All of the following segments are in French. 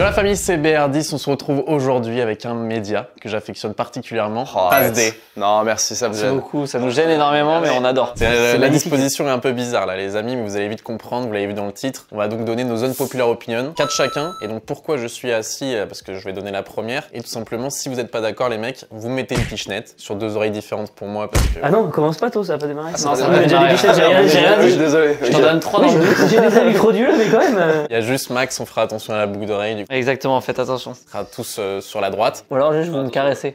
Yo la famille, c'est BR10, on se retrouve aujourd'hui avec un média que j'affectionne particulièrement, Passe D. Non merci, ça me gêne. Merci beaucoup, ça nous gêne énormément mais on adore. La disposition est un peu bizarre là les amis, mais vous allez vite comprendre, vous l'avez vu dans le titre. On va donc donner nos unpopular opinions, 4 chacun. Et donc pourquoi je suis assis, parce que je vais donner la première. Et tout simplement, si vous n'êtes pas d'accord les mecs, vous mettez une pichenette sur 2 oreilles différentes pour moi parce que... Ah non, commence pas tôt, ça va pas démarrer. Non, ça va déjà des pichettes, j'ai rien dit. Désolé. Je t'en donne 3 dans le but. J'ai des avis trop durs mais quand même. Il y a juste Max, on fera attention à la boucle d'oreille, du coup Exactement, faites attention. on sera tous sur la droite. Ou alors juste vous me caressez.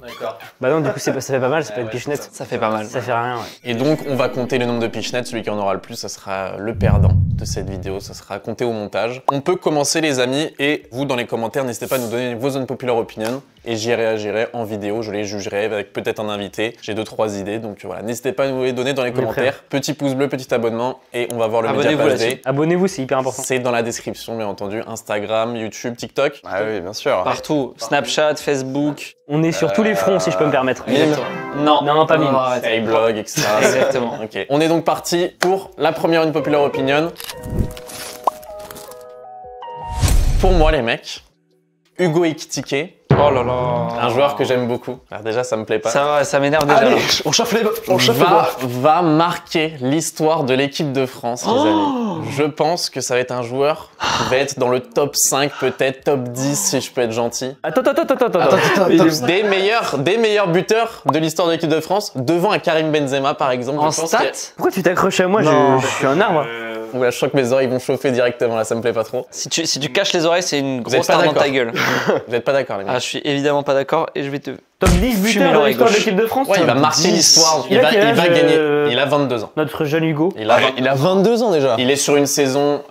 D'accord. Bah non, du coup ça fait pas mal, c'est pas une pichenette. Ça fait pas mal. Ça fait rien, ouais. Et donc on va compter le nombre de pichenettes, celui qui en aura le plus, ça sera le perdant de cette vidéo, ça sera compté au montage. On peut commencer les amis, et vous dans les commentaires, n'hésitez pas à nous donner vos unpopular opinions, et j'y réagirai en vidéo, je les jugerai avec peut-être un invité. J'ai 2-3 idées, donc voilà, n'hésitez pas à nous les donner dans les commentaires. Petit pouce bleu, petit abonnement, et on va voir le média Passe D. Abonnez-vous, c'est hyper important. C'est dans la description, bien entendu, Instagram, YouTube, TikTok. Ah oui, bien sûr. Partout, Snapchat, Facebook. On est sur tous les fronts si je peux me permettre. Non, Non, pas mime. Blog, etc. Exactement. Ok. On est donc parti pour la première unpopular opinion. Pour moi, les mecs, Hugo Ekitike, Oh là là. un joueur que j'aime beaucoup. Alors déjà, ça me plaît pas. Ça m'énerve déjà. Allez, là. on chauffe les va marquer l'histoire de l'équipe de France, les amis. Je pense que ça va être un joueur qui va être dans le top 5, peut-être top 10 si je peux être gentil. Attends. Des meilleurs buteurs de l'histoire de l'équipe de France, devant un Karim Benzema par exemple. En je pense stats, Pourquoi tu t'accroches à moi? Je suis un arbre. Oula, je sens que mes oreilles vont chauffer directement là, ça me plaît pas trop. si tu caches les oreilles, c'est une êtes grosse pas arme dans ta d'accord. gueule. Vous êtes pas d'accord les mecs? Ah, je suis évidemment pas d'accord et je vais te... Top 10 Fumer buteurs de l'oreille l'histoire de gauche. l'équipe de France. Ouais, il va marquer 10. l'histoire. Il Il a va quel âge, gagner. Il a 22 ans. Notre jeune Hugo. Il a 22 ans déjà. Il est sur une saison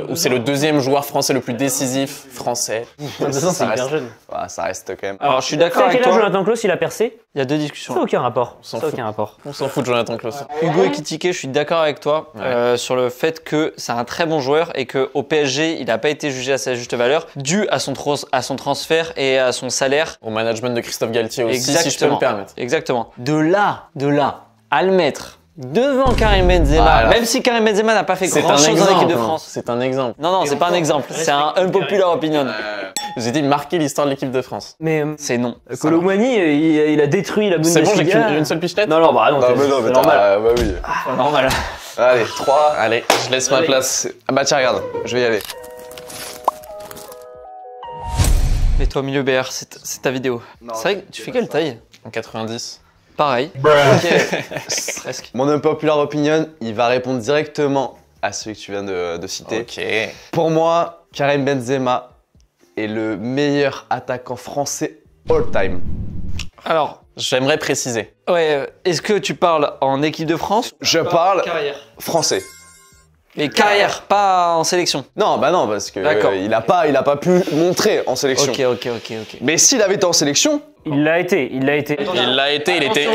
où c'est le deuxième joueur français le plus décisif français. 22 ans, c'est hyper jeune. Ouais, ça reste quand même. Alors, je suis Tu sais d'accord à avec quel âge toi. Jonathan Klaus il a percé? Il y a 2 Ça discussions. n'a aucun rapport. s'en Ça n'a fout. aucun rapport. On s'en fout de Jonathan Klaus. Hugo Ekitike, je suis d'accord avec toi sur le fait que c'est un très bon joueur et qu'au PSG, il n'a pas été jugé à sa juste valeur dû à son transfert et à son salaire. Au management de Christophe Galtier aussi, si je peux me permettre. Exactement. De là, à le mettre devant Karim Benzema, Ah, alors, même si Karim Benzema n'a pas fait C'est grand un chose dans l'équipe de exemple. France. C'est un exemple. Non, c'est pas un exemple, c'est un unpopular opinion. J'ai dit marquer l'histoire de l'équipe de France. Mais C'est non. Colomani, il a détruit la C'est Bundesliga. bon, j'ai qu'une seule pichenette? Non, bah non, Non, mais non, c'est mais normal. bah oui. Pas normal. Allez, 3. Allez, je laisse ma place. Ah bah tiens, regarde, je vais y aller. Mets-toi au milieu BR, c'est ta vidéo. C'est vrai que tu fais quelle taille? En 90. Pareil. Ok. Presque. Mon unpopular opinion, il va répondre directement à celui que tu viens de citer. Ok. Pour moi, Karim Benzema est le meilleur attaquant français all time. Alors, J'aimerais préciser. ouais, est-ce que tu parles en équipe de France? Je parle Carrière. français. Mais carrière, pas en sélection. Non, bah non, parce que D'accord. il a pas pu montrer en sélection. Ok. Mais s'il avait été en sélection, Il l'a été. Il l'a été,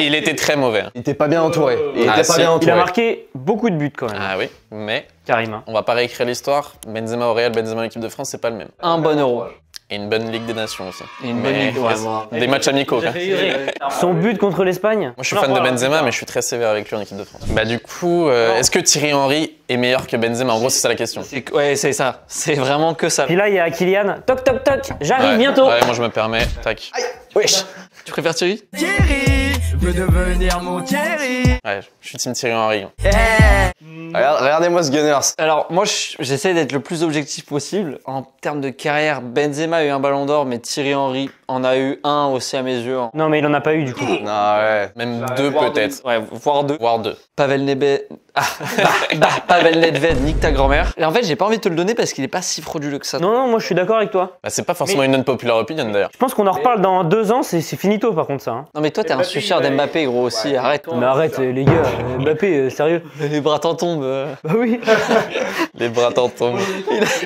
il était très mauvais. il était pas bien entouré. Il Ah, était si. pas bien Il entouré. a marqué beaucoup de buts quand même. Ah oui, mais Karim. Hein. on va pas réécrire l'histoire. Benzema au Real, Benzema en équipe de France, c'est pas le même. Un bon euro. Et une bonne Ligue des Nations aussi. Et une bonne Mais- ligue. Ouais, moi. Des matchs amicaux. Quoi. Son but contre l'Espagne. Moi, je suis fan de Benzema, mais je suis très sévère avec lui en équipe de France. Bah du coup, est-ce que Thierry Henry est meilleur que Benzema? En gros, c'est ça la question. Ouais, c'est ça. C'est vraiment que ça. Puis là, il y a Kylian. Toc, toc, toc. J'arrive Ouais. bientôt. Ouais, moi je me permets. Tac. Wesh. Tu préfères Thierry? Thierry veut devenir mon Thierry. Ouais, je suis team Thierry Henry. Regardez-moi ce Gunners. Alors, moi, j'essaie d'être le plus objectif possible. En termes de carrière, Benzema a eu un ballon d'or, mais Thierry Henry en a eu un aussi à mes yeux. Non, mais il en a pas eu du coup. Non, ouais. Même deux peut-être. Ouais, voire deux. Voire deux. Pavel Nedved. Pavel Nedved, nique ta grand-mère. Et en fait, j'ai pas envie de te le donner parce qu'il est pas si frauduleux que ça. Non, moi je suis d'accord avec toi. Bah c'est pas forcément une unpopular opinion d'ailleurs. Je pense qu'on en reparle dans 2 ans, c'est finito par contre ça. Hein. Non, mais toi, t'es un suceur d'Mbappé, gros, aussi. Arrête. Mais arrête les gars, Mbappé, sérieux. Les bras t'en tombent. Bah oui. Les bras t'en tombent.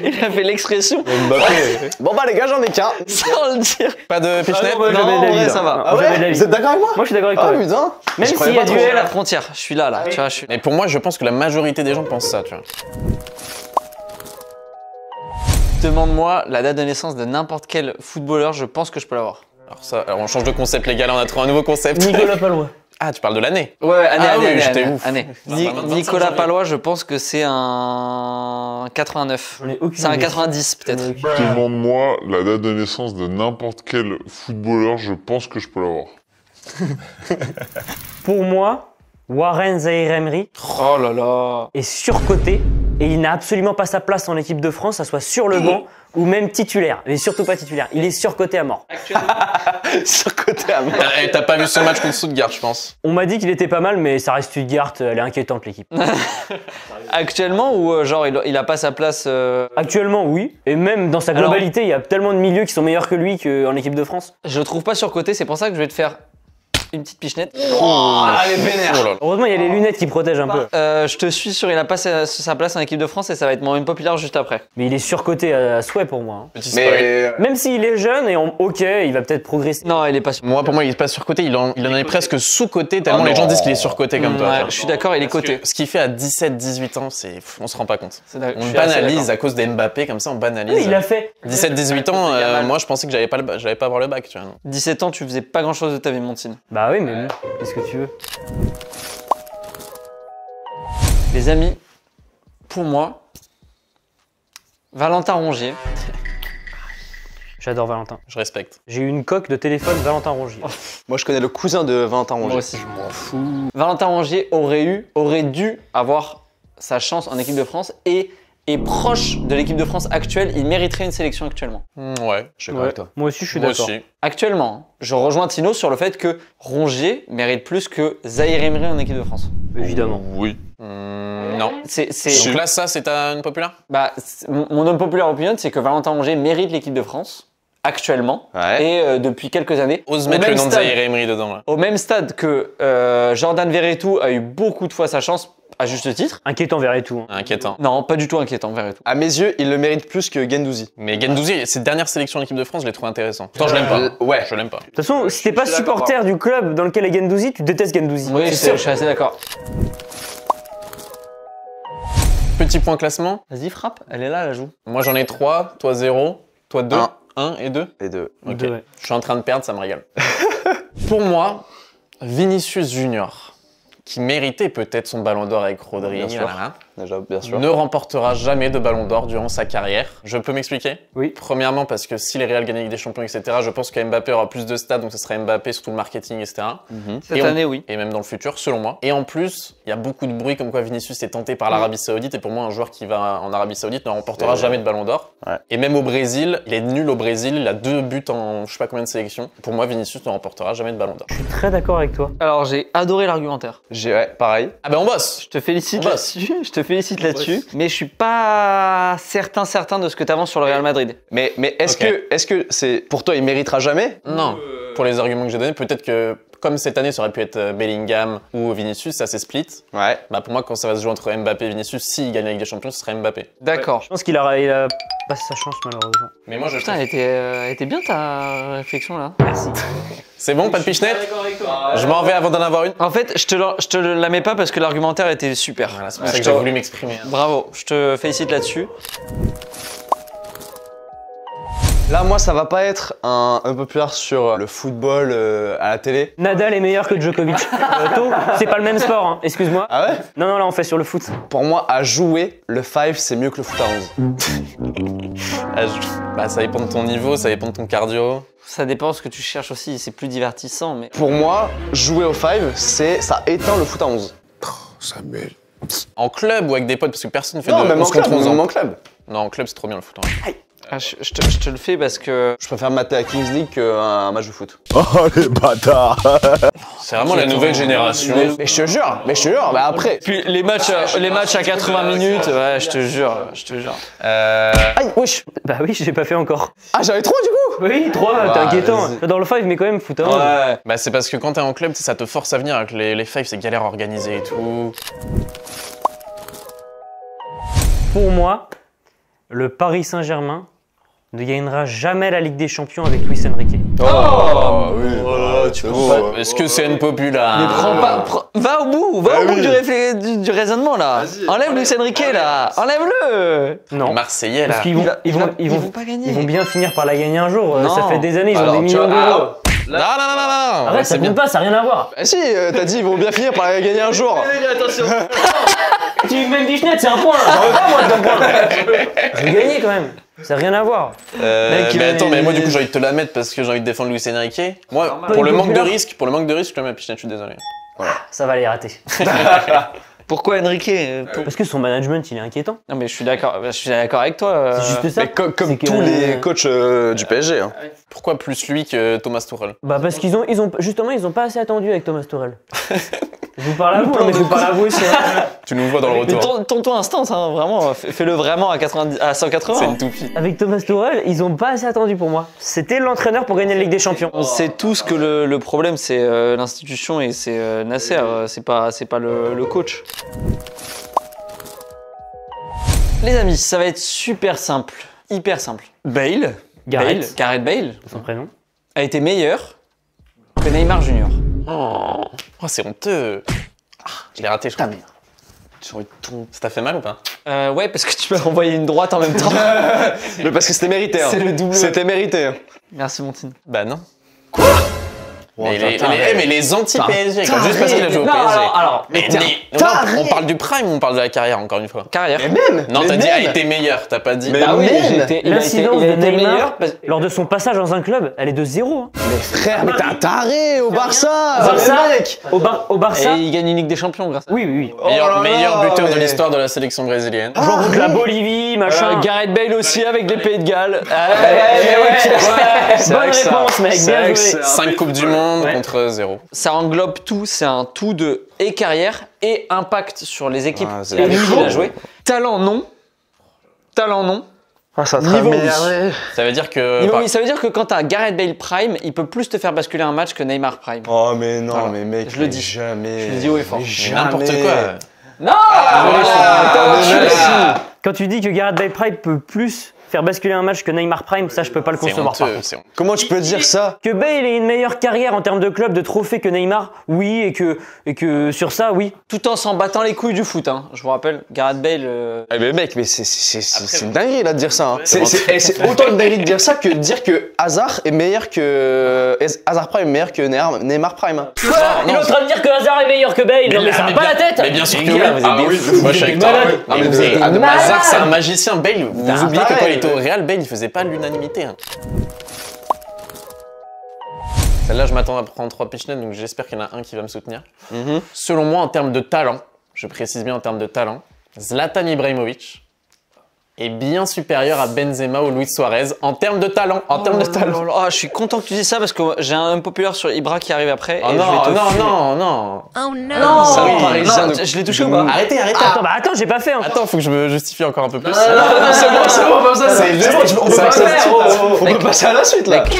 Il a fait l'expression Mbappé. Bon bah les gars, j'en ai qu'un. sans le dire. Pas de pichenette? moi, Non, jamais en de la vrai, vie, ça là. va. Non, Ah jamais de la ouais? vie. Vous êtes d'accord avec moi? Moi je suis d'accord avec Ah toi. putain. Même Je croyais s'il y a pas trop. duel, La frontière, je suis là, tu vois, Mais pour moi, je pense que la majorité des gens pensent ça, tu vois. Demande-moi la date de naissance de n'importe quel footballeur, je pense que je peux l'avoir. Alors ça, alors on change de concept les gars, là on a trouvé un nouveau concept. Nicolas Palois. Ah, tu parles de l'année. Ouais, année, Ah année, oui, année, j'étais année, ouf. année. Bah, Ni- 25 Nicolas janvier. Palois, je pense que c'est un 89. J'en ai aucune C'est un idée. 90 peut-être. Demande-moi la date de naissance de n'importe quel footballeur, je pense que je peux l'avoir. Pour moi, Warren Zaïre-Emery Oh là là. est surcoté et il n'a absolument pas sa place en équipe de France, ça soit sur le banc ou même titulaire, mais surtout pas titulaire. Il est surcoté à mort. Surcoté à mort. T'as pas vu son match contre Stuttgart, je pense. On m'a dit qu'il était pas mal, mais ça reste Stuttgart, elle est inquiétante l'équipe. Actuellement ou genre il a pas sa place Actuellement, oui, et même dans sa Alors- globalité, il y a tellement de milieux qui sont meilleurs que lui qu'en équipe de France. Je le trouve pas surcoté, c'est pour ça que je vais te faire une petite pichenette. Allez, vénère. Oh là là. Heureusement, il y a les lunettes qui protègent un peu. Je te suis sur il a pas sa place en équipe de France et ça va être mon même populaire juste après. Mais il est surcoté à souhait pour moi. Hein. Petit spoil. Mais Même s'il est jeune et ok, il va peut-être progresser. Non, il est pas sur. Moi, pour moi, il est pas surcoté, il en est presque sous-coté, tellement Ah les gens non. disent qu'il est surcoté comme toi. Ouais, je suis d'accord, il est coté. Ce qu'il fait à 17-18 ans, on se rend pas compte. C'est d'accord, je On suis assez banalise d'accord. à cause des Mbappé, comme ça on banalise. Oui, il a fait. 17-18 ans, moi je pensais que j'allais pas avoir le bac, tu vois. 17 ans, tu faisais pas grand chose de ta vie, Montine. Bah oui, mais bon, qu'est-ce que tu veux? Les amis, pour moi, Valentin Rongier. J'adore Valentin. Je respecte. J'ai eu une coque de téléphone Valentin Rongier. moi, je connais le cousin de Valentin Rongier. Moi aussi. Valentin Rongier aurait dû avoir sa chance en équipe de France et est proche de l'équipe de France actuelle. Il mériterait une sélection actuellement. Ouais. Je suis d'accord avec toi. Moi aussi, je suis Moi d'accord. aussi. Actuellement, je rejoins Tino sur le fait que Rongier mérite plus que Zaïre Emery en équipe de France. Évidemment. Oui. Non. C'est Donc là, ça, c'est une populaire mon homme populaire opinion, c'est que Valentin Rongier mérite l'équipe de France actuellement Ouais. et depuis quelques années. Ose Au mettre le même nom de stade- Zaïre Emery dedans, là. Au même stade que Jordan Verretou a eu beaucoup de fois sa chance, à juste titre. Inquiétant vers et tout. Inquiétant. Non, pas du tout inquiétant, Verretou. À mes yeux, il le mérite plus que Gendouzi. Mais Gendouzi, ses dernières sélections en équipe de France, je les trouve intéressants. Pourtant, je l'aime pas. Ouais. Je l'aime pas. De toute façon, si t'es pas suis d'accord, supporter du club dans lequel est Gendouzi, tu détestes Gendouzi. Oui, c'est je sûr. suis assez d'accord. Petit point classement. Vas-y, frappe, elle est là, la joue. Moi, j'en ai 3, toi 0, toi 2. Un. 1 et 2. Les deux. Ok. Deux, ouais. Je suis en train de perdre, ça me régale. Pour moi, Vinicius Junior, qui méritait peut-être son ballon d'or avec Rodri, Bien sûr. là, Déjà, bien sûr. ne remportera jamais de ballon d'or durant sa carrière. Je peux m'expliquer? Oui. Premièrement, parce que si les Real gagnent avec des champions, etc., je pense que Mbappé aura plus de stats, donc ce sera Mbappé, surtout le marketing, etc. Cette Et année, oui. Et même dans le futur, selon moi. Et en plus, il y a beaucoup de bruit comme quoi Vinicius est tenté par l'Arabie Saoudite. Et pour moi, un joueur qui va en Arabie Saoudite ne remportera jamais de ballon d'or. Ouais. Et même au Brésil, il est nul au Brésil. Il a 2 buts en je sais pas combien de sélections. Pour moi, Vinicius ne remportera jamais de ballon d'or. Je suis très d'accord avec toi. Alors, j'ai adoré l'argumentaire. Ouais, pareil. Ah ben on bosse. Je te félicite On bosse. là-dessus. Je te félicite là-dessus. Mais je suis pas certain de ce que tu avances sur le Real Madrid. Mais est-ce Ok. que c'est pour toi, il méritera jamais? Non. Pour les arguments que j'ai donnés, peut-être que comme cette année, ça aurait pu être Bellingham ou Vinicius, ça c'est split. Ouais. Bah pour moi, quand ça va se jouer entre Mbappé et Vinicius, s'il gagne la Ligue des Champions, ce serait Mbappé. D'accord. Je pense qu'il a pas sa chance malheureusement. Mais moi, je Putain, elle était bien ta réflexion là. Merci. C'est bon, pas de pichenette? Je m'en vais avant d'en avoir une. En fait, je te la mets pas parce que l'argumentaire était super. Voilà, c'est pour Ouais, ça que je j'ai te- voulu m'exprimer. Bravo, je te félicite là-dessus. Là, moi, ça va pas être un populaire sur le football à la télé. Nadal est meilleur que Djokovic. Tôt, c'est pas le même sport, hein. Excuse-moi. Ah ouais? Non, là on fait sur le foot. Pour moi, à jouer, le 5, c'est mieux que le foot à 11. Bah ça dépend de ton niveau, ça dépend de ton cardio. Ça dépend de ce que tu cherches aussi, c'est plus divertissant, mais. Pour moi, jouer au 5, ça éteint le foot à 11. En club ou avec des potes, parce que personne ne fait Non, de même en 11 club, contre 11 même ans. en club. Non, en club, c'est trop bien le foot. Hein. Ah, je te le fais parce que. Je préfère mater à Kings League qu'un match de foot. Oh les bâtards. C'est vraiment la nouvelle génération. Mais je te jure, bah après. Puis les matchs à 80 minutes, ouais, je te jure. Aïe, wesh. Bah oui, j'ai pas fait encore. Ah, j'avais trop du coup. Oui, 3, t'es Ah, inquiétant. vas-y. J'adore le 5, mais quand même, foot à 11. Ouais. Bah c'est parce que quand t'es en club, tu sais, ça te force à venir avec les fives, c'est galère organisée et tout. Pour moi, le Paris Saint-Germain ne gagnera jamais la Ligue des Champions avec Luis Enrique. Oh, oui. Tu peux pas- Est-ce que c'est une populaire? Mais prends pas. va au bout, du raisonnement là. Enlève Luis Enrique là. Enlève-le. Non. Marseillais là. Parce qu'ils vont, ils vont pas gagner. ils vont bien finir par la gagner un jour. Non. Ça fait des années, ils ont Alors, des tu millions vois, d'euros. Non, non, non, non, non. Arrête, ça c'est bien. compte pas, ça n'a rien à voir. Ah si, t'as dit ils vont bien finir par gagner un jour. Attention. Tu même Bichnet, c'est un point. J'en veux pas, moi, de point. Je vais gagner quand même. Ça n'a rien à voir. Mec, Mais attends, mais moi du coup j'ai envie de te la mettre parce que j'ai envie de défendre Luis Enrique. Moi, Normal. pour le manque de Populaire. risque, je te mets ma Pichenette, je suis désolé. Ça va les rater. Pourquoi Enrique Parce que son management, il est inquiétant. Non mais je suis d'accord avec toi. C'est juste ça. Mais comme C'est que- tous les coachs du PSG. Hein. Pourquoi plus lui que Thomas Tuchel? Bah parce qu'ils ont justement ils ont pas assez attendu avec Thomas Tuchel. Je vous parle à vous, hein, mais je vous parle à vous aussi. Hein. Tu nous vois dans le Mais retour. ton instant, hein, vraiment, fais-le vraiment à 90, à 180. C'est une toupie. Avec Thomas Tuchel, ils ont pas assez attendu pour moi. C'était l'entraîneur pour gagner la Ligue des Champions. On sait tous que le problème c'est l'institution et c'est Nasser, c'est pas le coach. Les amis, ça va être super simple, hyper simple. Bale, Gareth, Gareth Bale, son prénom. a été meilleur que Neymar Junior. Oh, c'est honteux. Ah, je l'ai raté, je crois. Sur une tombe. Ça t'a fait mal ou pas? Ouais, parce que tu m'as envoyé une droite en même temps. Mais parce que c'était mérité. Hein. C'est le double. C'était mérité. Hein. Merci Montine. Bah non. Oh, Mais les anti-PSG, quoi, juste parce qu'il a joué au Non, PSG. alors, Mais on parle du prime ou on parle de la carrière, encore une fois? carrière. Non, mais t'as dit a même. été meilleur, t'as pas dit. Mais Ah oui, même. il a L'incidence été de Neymar meilleur parce- lors de son passage dans un club, elle est de 0. Hein. Mais frère, mais t'es un taré au Barça. Barça, mais mec. au Barça. Et il gagne une Ligue des Champions grâce à Oui, oui, oui. Oh là Meilleur là, buteur de mais- l'histoire de la sélection brésilienne. Jouant contre la Bolivie, machin. Gareth Bale aussi avec les Pays de Galles. C'est Bonne vrai que ça- réponse, mec, c'est bien vrai que joué. c'est- 5 Coupes du Monde Ouais. contre 0. Ça englobe tout, c'est un tout de et carrière et impact sur les équipes Ah, c'est et vrai. niveau qu'il a joué. Talent non. Talent non. Ah, ça Niveau oui. Ça veut dire que. Niveau, par- oui, ça veut dire que quand t'as Gareth Bale Prime, il peut plus te faire basculer un match que Neymar Prime. Oh mais non, Voilà. mais mec, Je le mais dis. jamais. Je le dis haut et fort. Mais Mais n'importe jamais. quoi. Non Quand tu dis que Gareth Bale Prime peut plus faire basculer un match que Neymar Prime, ça je peux pas le C'est concevoir par honteux. contre. c'est honteux. Comment tu peux dire ça? Que Bale ait une meilleure carrière en termes de club, de trophées que Neymar, oui, et que sur ça, oui. Tout en s'en battant les couilles du foot, hein. Je vous rappelle, Gareth Bale. Eh mais mec, mais c'est une dinguerie là de dire ça. Hein. c'est C'est autant une dinguerie de dire ça que de dire que Hazard est meilleur que Hazard Prime est meilleur que Neymar Prime. Hein. Quoi Il est en train de dire que Hazard est meilleur que Bale. Non mais ça va pas la tête. Mais bien sûr que Les oui. gars, vous êtes Ah des oui, fous, moi je suis vous avec êtes toi. des malades. Ah, mais Vous êtes des Hazard, malades. c'est un magicien. Bale, vous T'as oubliez que intérêt. quand il était au Real, Bale il faisait pas l'unanimité. Hein. Celle-là, je m'attends à prendre 3 pichenettes, donc j'espère qu'il y en a un qui va me soutenir. Selon moi, en termes de talent, je précise bien en termes de talent, Zlatan Ibrahimovic est bien supérieur à Benzema ou Luis Suarez en termes de talent. En termes de talent. Oh, je suis content que tu dises ça parce que j'ai un populaire sur Ibra qui arrive après. Oh et non, je vais te filer. non. Oh no. Non, Ça, oui. Parisien non, de- je l'ai touché ou pas? Arrêtez. Attends, j'ai pas fait. Hein. Attends, faut que je me justifie encore un peu plus. c'est bon, comme ça. On peut passer Mec, passer à la suite là. Mec,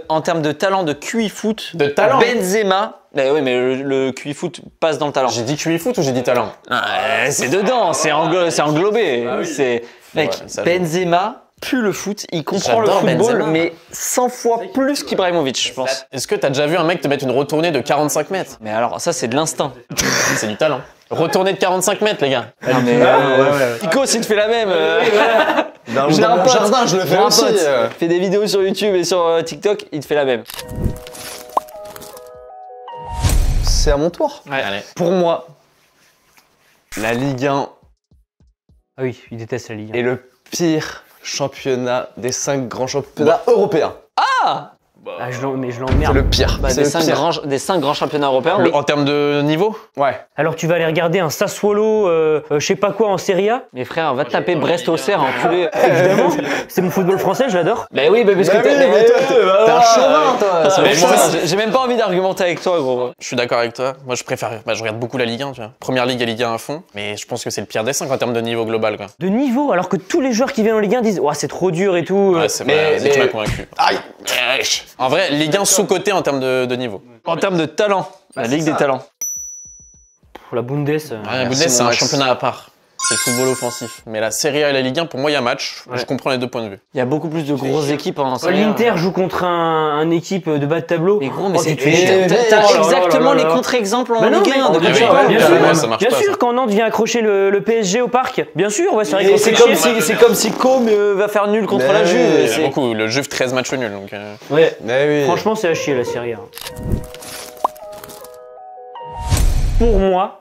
en termes de talent de QI foot, De talent. Benzema. Mais oui, mais le QI foot passe dans le talent. J'ai dit QI foot ou j'ai dit talent? C'est dedans, c'est englobé. C'est mec, Ouais, ça joue. Benzema pue le foot, il comprend le J'adore football, Benzema. mais 100 fois plus qu'Ibrahimovic, je pense. Est-ce que t'as déjà vu un mec te mettre une retournée de 45 mètres? Mais alors, ça, c'est de l'instinct. C'est du talent. Retournée de 45 mètres, les gars. Non, mais Nico, s'il te fait la même. Dans J'ai un mon pote, jardin, je le fais j'ai un aussi. pote, fait des vidéos sur YouTube et sur TikTok, il te fait la même. C'est à mon tour. Allez. Pour moi, la Ligue 1 Ah oui, il déteste la Ligue. est le pire championnat des 5 grands championnats européens. Ah, mais je C'est l'emmerde. le pire. Bah, C'est des, le 5 pire. grands championnats européens. Oui. En termes de niveau? Ouais. Alors tu vas aller regarder un Sassuolo, je sais pas quoi en Serie A. Mais frère, va te taper Brest-Auxerre, enculé. Évidemment, c'est mon football français, je l'adore. Mais oui, mais parce que t'es un chauvin, toi. C'est Mais pour moi, ça, j'ai même pas envie d'argumenter avec toi, gros. Je suis d'accord avec toi. Moi, je préfère. Je regarde beaucoup la Ligue 1, tu vois. Première Ligue et Ligue 1 à fond. Mais je pense que c'est le pire des 5 en termes de niveau global, quoi. De niveau, alors que tous les joueurs qui viennent en Ligue 1 disent ouais, c'est trop dur et tout. Ouais, c'est mais- vrai. Vas-y, tu mais- m'as convaincu. Aïe. En vrai, Ligue 1 sous-côté en termes de niveau. En termes de talent, la Ligue des talents. Pour la Bundes. Ouais, la Bundes, c'est un championnat à part. C'est le football offensif. Mais la Serie A et la Ligue 1, pour moi, il y a match. Ouais. Je comprends les deux points de vue. Il y a beaucoup plus de grosses équipes en Serie A. L'Inter joue contre un équipe de bas de tableau. Mais gros, mais Oh, c'est tu te fais chier. t'as Oh là là exactement là là. les contre-exemples en Bah non, Ligue 1. mais- de Ah oui, quoi tu parles bien Bien sûr, sûr, ouais, ça marche bien pas, sûr, ça. quand Nantes vient accrocher le PSG au parc, bien sûr, ouais, c'est vrai Et qu'on c'est fait comme chier. si, c'est comme si Com va faire nul contre Mais la oui, Juve. Il y a C'est- beaucoup. Le Juve 13 matchs nuls. Donc, Ouais. Mais oui. Franchement, c'est à chier la Serie A. Pour moi,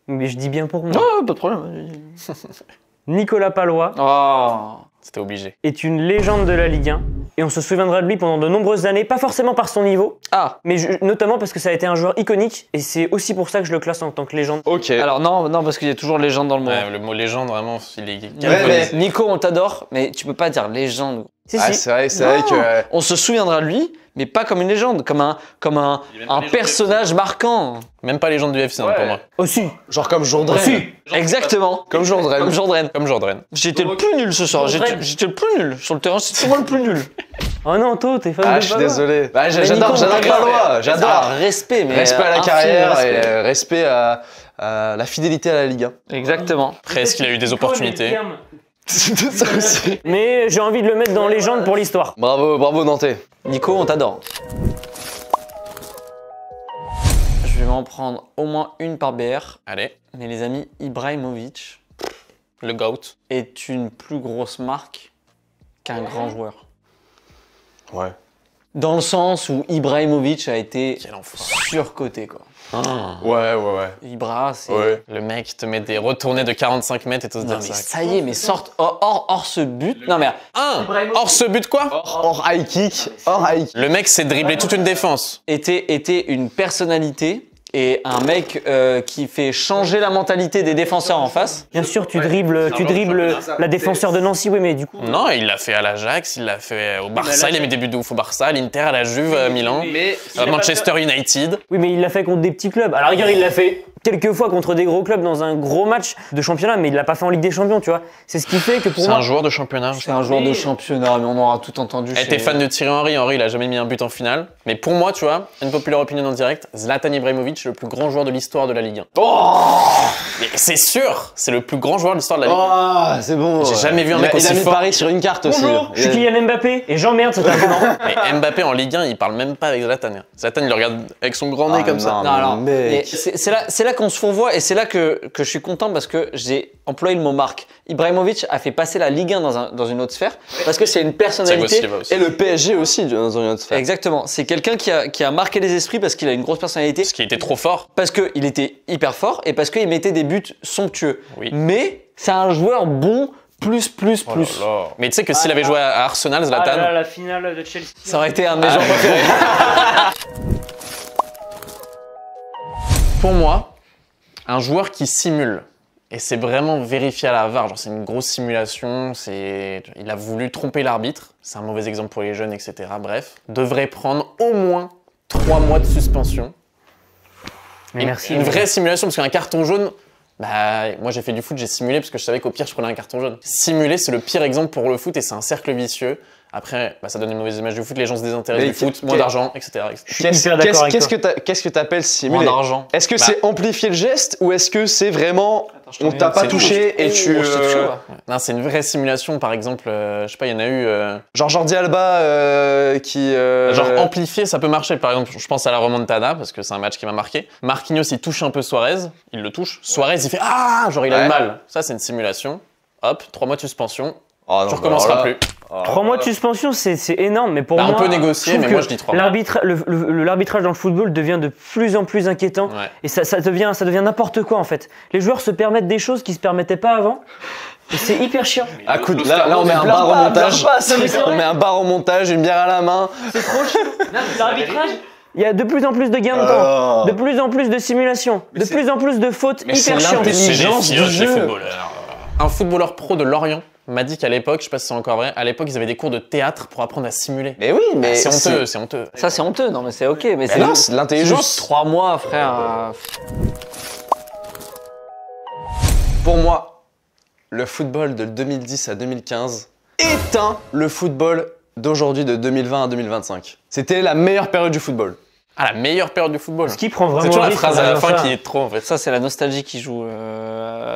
mais je dis bien pour moi, Oh, pas de problème. Nicolas Pallois Oh. c'était obligé. est une légende de la Ligue 1 et on se souviendra de lui pendant de nombreuses années, pas forcément par son niveau, Ah. mais notamment parce que ça a été un joueur iconique et c'est aussi pour ça que je le classe en tant que légende. Ok. Alors non, parce qu'il y a toujours légende dans le mot. Ouais, le mot légende, vraiment, il est Ouais, galvanisé. Nico, on t'adore, mais tu peux pas dire légende. Si, Ah, si. c'est vrai que. On se souviendra de lui, mais pas comme une légende, comme un Il est même pas légende personnage marquant. Même pas légende du FC hein, pour moi. Aussi. Genre comme Jourdain. Exactement. Comme Jourdain. Comme Jourdain. Comme Jordan. J'étais le plus nul ce soir. Jourdain. J'étais le plus nul. Sur le terrain, c'était moi le plus nul. Oh non, toi, t'es fan Ah, de je suis Pallois. désolé. Bah, Mais j'adore Nico, Pallois. J'adore. Ah, respect, mais Respect à la infini carrière respect. et respect à la fidélité à la Ligue 1. Exactement. Après, est-ce qu'il a eu des opportunités? Ça aussi. Mais j'ai envie de le mettre dans légende pour l'histoire. Bravo Nantais. Nico, on t'adore. Je vais m'en prendre au moins une par BR. Allez, Mais les amis, Ibrahimovic le GOAT. est une plus grosse marque qu'un grand joueur. Ouais. Dans le sens où Ibrahimovic a été Quel enfoiré. surcoté, quoi. Ouais. Ibra, c'est... Ouais. Le mec te met des retournées de 45 mètres et t'oses Non, dire mais ça. ça y est, mais sorte hors ce but. Non, mais Hors ce but quoi? Hors high kick. Hors high kick. Le mec s'est dribblé toute une défense. était une personnalité et un mec qui fait changer la mentalité des défenseurs en face. Bien sûr, tu dribbles la défenseur de Nancy, oui, mais du coup. Non, il l'a fait à l'Ajax, il l'a fait au Barça, il a mis des buts de ouf au Barça, à l'Inter, à la Juve, à Milan, à Manchester United. Oui, mais il l'a fait contre des petits clubs. À la rigueur, il l'a fait quelques fois contre des gros clubs dans un gros match de championnat, mais il l'a pas fait en Ligue des Champions, tu vois. C'est ce qui fait que pour C'est moi. un joueur de championnat. C'est un joueur de championnat, mais on aura tout entendu. Eh, t'es fan de Thierry Henry, Henry il a jamais mis un but en finale. Mais pour moi, tu vois, une populaire opinion en direct, Zlatan Ibrahimovic, le plus grand joueur de l'histoire de la Ligue 1. Mais c'est sûr, c'est le plus grand joueur de l'histoire de la Ligue 1. Oh, c'est bon. J'ai jamais vu un mec Il aussi a mis fort. Paris sur une carte aussi. Bonjour, je suis Kylian Mbappé et j'emmerde cet argument. Mais Mbappé en Ligue 1, il parle même pas avec Zlatan. Zlatan, il le regarde avec son grand nez comme ça. Non, alors, mec. mais c'est là qu'on se fourvoie et c'est là que je suis content parce que j'ai employé le mot marque. Ibrahimovic a fait passer la Ligue 1 dans une autre sphère parce que c'est une personnalité. Thiago Silva aussi. Et le PSG aussi dans une autre sphère. Exactement, c'est quelqu'un qui a marqué les esprits parce qu'il a une grosse personnalité, Parce qu'il était trop fort. parce qu'il était hyper fort et parce qu'il mettait des buts somptueux. Oui. Mais c'est un joueur bon plus. Oh là là. Mais tu sais que s'il avait joué à Arsenal, Zlatan, Ah là, la finale de Chelsea. Ça aurait été un de mes joueurs préférés. pour moi, un joueur qui simule, et c'est vraiment vérifié à la VAR, genre c'est une grosse simulation, il a voulu tromper l'arbitre, c'est un mauvais exemple pour les jeunes, etc. Bref, devrait prendre au moins 3 mois de suspension. Mais merci. Une vraie simulation, parce qu'un carton jaune, bah, moi j'ai fait du foot, j'ai simulé parce que je savais qu'au pire je prenais un carton jaune. Simuler, c'est le pire exemple pour le foot et c'est un cercle vicieux. Après, bah, ça donne une mauvaise image du foot, les gens se désintéressent Mais du foot, moins d'argent, etc. etc. Je suis hyper d'accord avec toi. Qu'est-ce que t'appelles simuler? Moins d'argent. Est-ce que c'est amplifier le geste ou est-ce que c'est vraiment on t'a pas C'est touché et tu je t'ai touché, ouais. Non, c'est une vraie simulation, par exemple, je sais pas, il y en a eu... genre Jordi Alba qui Genre amplifié, ça peut marcher. Par exemple, je pense à la remontada parce que c'est un match qui m'a marqué. Marquinhos, il touche un peu Suarez, il le touche. Suarez, il fait ah, genre il a Ouais. le mal. Ça, c'est une simulation. Hop, 3 mois de suspension. Oh, non, Tu bah recommenceras alors là- plus. 3 mois de suspension, c'est énorme, mais pour Bah, moi. on peut négocier, je trouve mais moi, que je dis 3 mois. L'arbitrage dans le football devient de plus en plus inquiétant. Ouais. Et ça devient n'importe quoi en fait. Les joueurs se permettent des choses qu'ils se permettaient pas avant. Et c'est hyper chiant. Ah, coude, là on met un bar au montage. pleure pas, ça, mais c'est On vrai. met un bar au montage, une bière à la main. C'est trop chiant. L'arbitrage. Il y a de plus en plus de gains de temps, de plus en plus de simulations, de plus en plus de fautes Mais c'est hyper chiantes. l'intelligence C'est des du fiottes, les jeu. footballeurs. Un footballeur pro de Lorient m'a dit qu'à l'époque, je sais pas si c'est encore vrai, à l'époque, ils avaient des cours de théâtre pour apprendre à simuler. Mais oui, mais C'est honteux, c'est honteux. Ça, c'est honteux, non, mais c'est ok. Mais Mais non, c'est de l'intelligence. juste 3 mois, frère. Pour moi, le football de 2010 à 2015 éteint le football d'aujourd'hui de 2020 à 2025. C'était la meilleure période du football. Ah, la meilleure période du football. Ce qui prend vraiment C'est toujours un la risque phrase en à la disant fin ça. qui est trop en fait. Ça, c'est la nostalgie qui joue.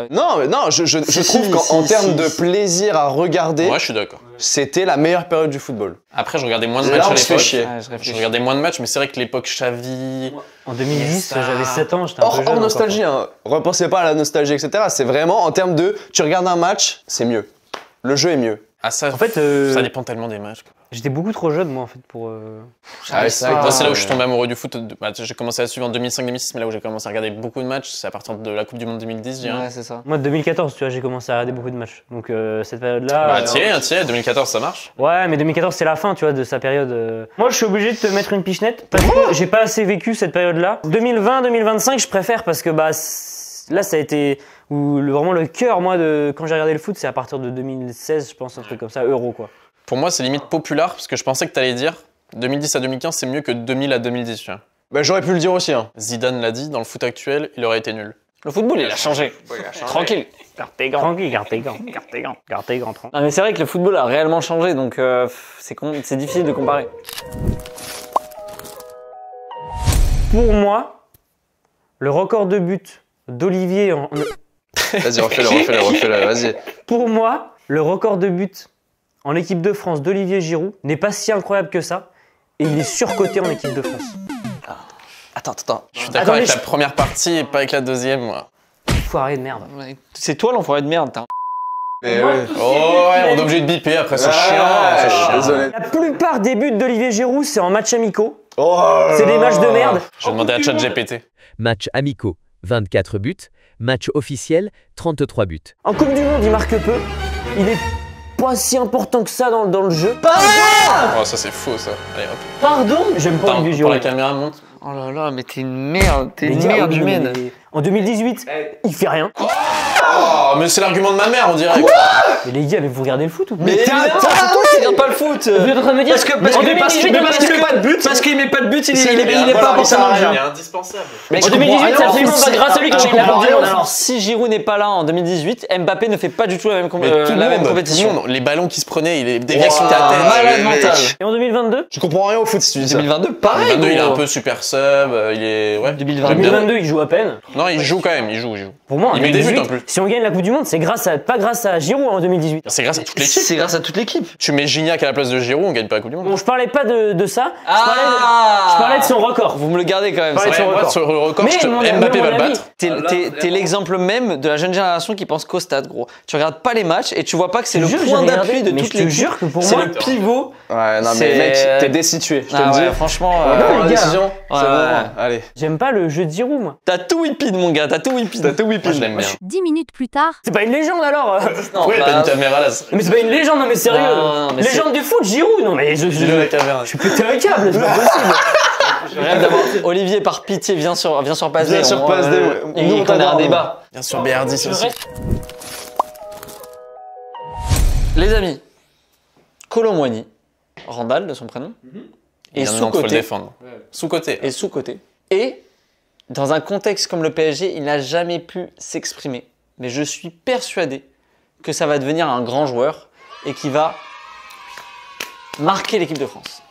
Non, mais non, je trouve qu'en termes de plaisir à regarder, Moi, je suis d'accord. c'était la meilleure période du football. Après, je regardais moins de Là, matchs à on se fait l'époque. chier. Ouais, je Je réfléchis. regardais moins de matchs, mais c'est vrai que l'époque Xavi. En 2010, Iniesta. j'avais 7 ans, j'étais un peu jeune. Hors encore, nostalgie, hein. Repensez pas à la nostalgie, etc. C'est vraiment en termes de, tu regardes un match, c'est mieux. Le jeu est mieux. Ah, ça, En fait, ça dépend tellement des matchs. Quoi. j'étais beaucoup trop jeune, moi, en fait, pour. Ah ouais, c'est vrai que Moi, c'est là où je suis tombé amoureux du foot. Bah, j'ai commencé à suivre en 2005-2006, mais là où j'ai commencé à regarder beaucoup de matchs, c'est à partir de la Coupe du Monde 2010, je dirais. Ouais, c'est ça. Moi, 2014, tu vois, j'ai commencé à regarder beaucoup de matchs. Donc, cette période-là. Bah, tiens, 2014, ça marche. Ouais, mais 2014, c'est la fin, tu vois, de sa période. Moi, je suis obligé de te mettre une pichenette parce que j'ai pas assez vécu cette période-là. 2020-2025, je préfère parce que, bah, là, ça a été. Vraiment le cœur, moi, de quand j'ai regardé le foot, c'est à partir de 2016, je pense, un truc comme ça, Euro, quoi. Pour moi, c'est limite populaire, parce que je pensais que t'allais dire 2010 à 2015, c'est mieux que 2000 à 2010. Tu vois. Bah, j'aurais pu le dire aussi, hein. Zidane l'a dit, dans le foot actuel, il aurait été nul. Le football, il a changé. Tranquille. Garde tes gants. Tranquille, garde tes gants. Garde tes gants. Garde tes gants, tranquille. Non, mais c'est vrai que le football a réellement changé, donc c'est difficile de comparer. Pour moi, le record de buts d'Olivier en. Vas-y, refais-le, vas-y. Pour moi, le record de buts en équipe de France d'Olivier Giroud n'est pas si incroyable que ça. Et il est surcoté en équipe de France. Attends. Je suis d'accord Attendez, avec la première partie et pas avec la deuxième, moi. Foiré de merde. C'est toi l'enfoiré de merde. Mais ouais. Oh ouais, on est obligé de biper après, c'est chiant. C'est chiant. Désolé. La plupart des buts d'Olivier Giroud, c'est en match amicaux. Oh, C'est des matchs de merde. Je vais demander à ChatGPT. Matchs amicaux, 24 buts. Match officiel, 33 buts. En Coupe du Monde, il marque peu. Il est pas si important que ça dans le jeu. Oh, ça c'est faux ça. Allez hop. Pardon. J'aime pas Attends, Olivier pour Giroud. la caméra monte. Oh là là, mais t'es une merde. T'es Les une gars, merde oui, humaine. mais En 2018, il fait rien. Oh, mais c'est l'argument de ma mère, on dirait. Mais les gars, mais vous regardez le foot ou pas? Mais c'est toi qui regardes pas le foot. Vous êtes en train de me dire Parce en qu'il 2018, met pas de but. Parce qu'il met pas de but, il est Voilà, pas forcément il le jeu. est indispensable. Mais En 2018, c'est absolument pas grâce à lui qu'on a eu la Coupe du Monde. Alors, si Giroud n'est pas là en 2018, Mbappé ne fait pas du tout la même, Mais tout le la même monde, compétition. tout le monde, les ballons qui se prenaient, il est déviation de la Malade tête. mental. Et en 2022? Tu comprends rien au foot si tu dis ça. 2022, pareil. 2022, il est gros. un peu super sub, il est. Ouais. 2022. J'aime bien. 2022, il joue à peine. Non, il joue quand même, il joue. Pour moi, en Il met des buts, 2018, en plus. si on gagne la Coupe du Monde, c'est pas grâce à Giroud en 2018. C'est grâce à toute l'équipe. C'est grâce à toute l'équipe. Tu mets Gignac à la place de Giroud, on gagne pas la Coupe du Monde. Bon, je parlais pas de ça. Je parlais de son record. Vous me le gardez quand même. Ouais, ça. sur le moi, record. sur le record, Mais Mbappé mon va le avis, battre. T'es l'exemple même de la jeune génération qui pense qu'au stade, gros. Tu regardes pas les matchs et tu vois pas que c'est Je le te jure, point j'ai regardé, d'appui de mais toute je te l'équipe. jure que pour C'est moi- le pivot. Ouais, non, C'est- mais mec, t'es destitué, je te Ah le dis. ouais, franchement, Prends la les gars. décision, c'est Ouais, bon. ouais. Allez. J'aime pas le jeu de Giroud, moi. t'as tout whipped, mon gars, t'as tout whipped. Moi, je l'aime bien. 10 minutes plus tard. C'est pas une légende alors. Non, Pourquoi il a pas bah, une caméra là Mais c'est pas une légende, non mais sérieux. Non, mais Légende du foot, Giroud. Non mais je Dis-le à la caméra. suis pété un câble, c'est pas possible. je rêve d'avoir Olivier par pitié, viens sur Passe D. Viens sur Passe D, ouais. Et Nous, on qu'on a un t'adore, débat. Bien sûr, BR10 aussi. Les amis, Colomboigny, Randall de son prénom, et Bien, non, faut le sous-côté. défendre. Sous-côté. Et sous-côté. Et dans un contexte comme le PSG, il n'a jamais pu s'exprimer. Mais je suis persuadé que ça va devenir un grand joueur et qu'il va marquer l'équipe de France.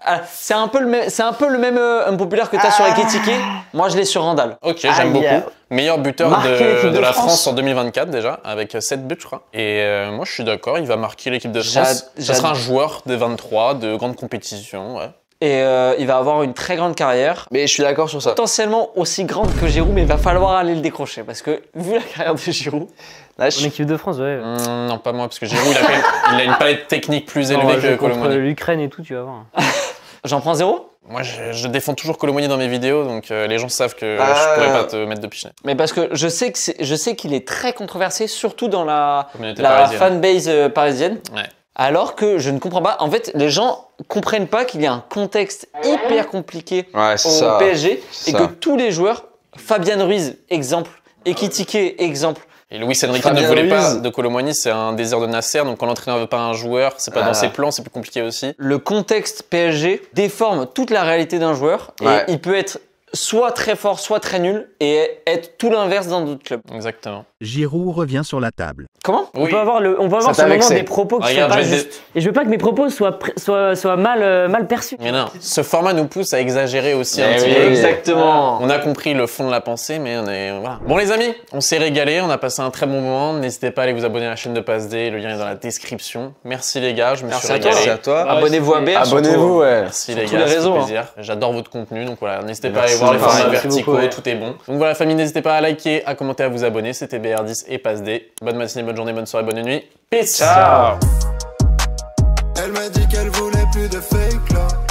Ah, c'est un peu le même impopulaire que tu as sur Ekitike. Moi, je l'ai sur Randall. Ok, j'aime beaucoup. Meilleur buteur Marquer l'équipe de de la France. France en 2024 déjà, avec 7 buts je crois. Et moi je suis d'accord, il va marquer l'équipe de France. Ça sera un joueur des 23, de grande compétition. Ouais. Et il va avoir une très grande carrière. Mais je suis d'accord sur ça. Potentiellement aussi grande que Giroud, mais il va falloir aller le décrocher. Parce que vu la carrière de Giroud, Là, En équipe de France, ouais. Non, pas moi, parce que Giroud il a une palette technique plus élevée Non, que contre Colomboigny. l'Ukraine et tout, tu vas voir. j'en prends 0. Moi je défends toujours Colomboigny dans mes vidéos, donc les gens savent que Ah. je pourrais pas te mettre de pichenette. Mais parce que je sais qu'il est très controversé, surtout dans la Communauté parisienne. fanbase parisienne. Ouais. Alors que je ne comprends pas. En fait, les gens comprennent pas qu'il y a un contexte hyper compliqué Ouais, c'est au ça. PSG c'est et ça. que tous les joueurs, Fabian Ruiz, exemple, Ekitike, exemple. Et Luis Enrique Fabien ne voulait Ruiz. pas de Colomboigny, c'est un désir de Nasser, donc quand l'entraîneur veut pas un joueur, c'est pas Ah. dans ses plans, c'est plus compliqué aussi. Le contexte PSG déforme toute la réalité d'un joueur Ouais. et il peut être soit très fort, soit très nul et être tout l'inverse dans d'autres clubs. Exactement. Giroud revient sur la table. Comment? On peut avoir, Ça ce t'a moment vexé. des propos qui Regarde, sont pas je vais te- justes. Et je veux pas que mes propos soient mal perçus. Mais non, ce format nous pousse à exagérer aussi un Eh petit oui, peu. exactement. On a compris le fond de la pensée, mais on est... Voilà. Bon les amis, on s'est régalé, on a passé un très bon moment. N'hésitez pas à aller vous abonner à la chaîne de PassD, le lien est dans la description. Merci les gars, je me Merci suis à toi. régalé. Merci à toi. Abonnez-vous à BR. Abonnez-vous, ouais. Merci Sur les tous gars, les c'est réseaux, un hein. plaisir. J'adore votre contenu, donc voilà, n'hésitez pas à Merci, aller voir les merci formats beaucoup, verticaux, ouais. tout est bon. Donc voilà famille, n'hésitez pas à liker, à commenter, à vous abonner. C'était BR10 et PassD. Bonne matinée, bonne journée, bonne soirée, bonne nuit. Peace. Ciao. Elle m'a dit qu'elle voulait plus de fake love.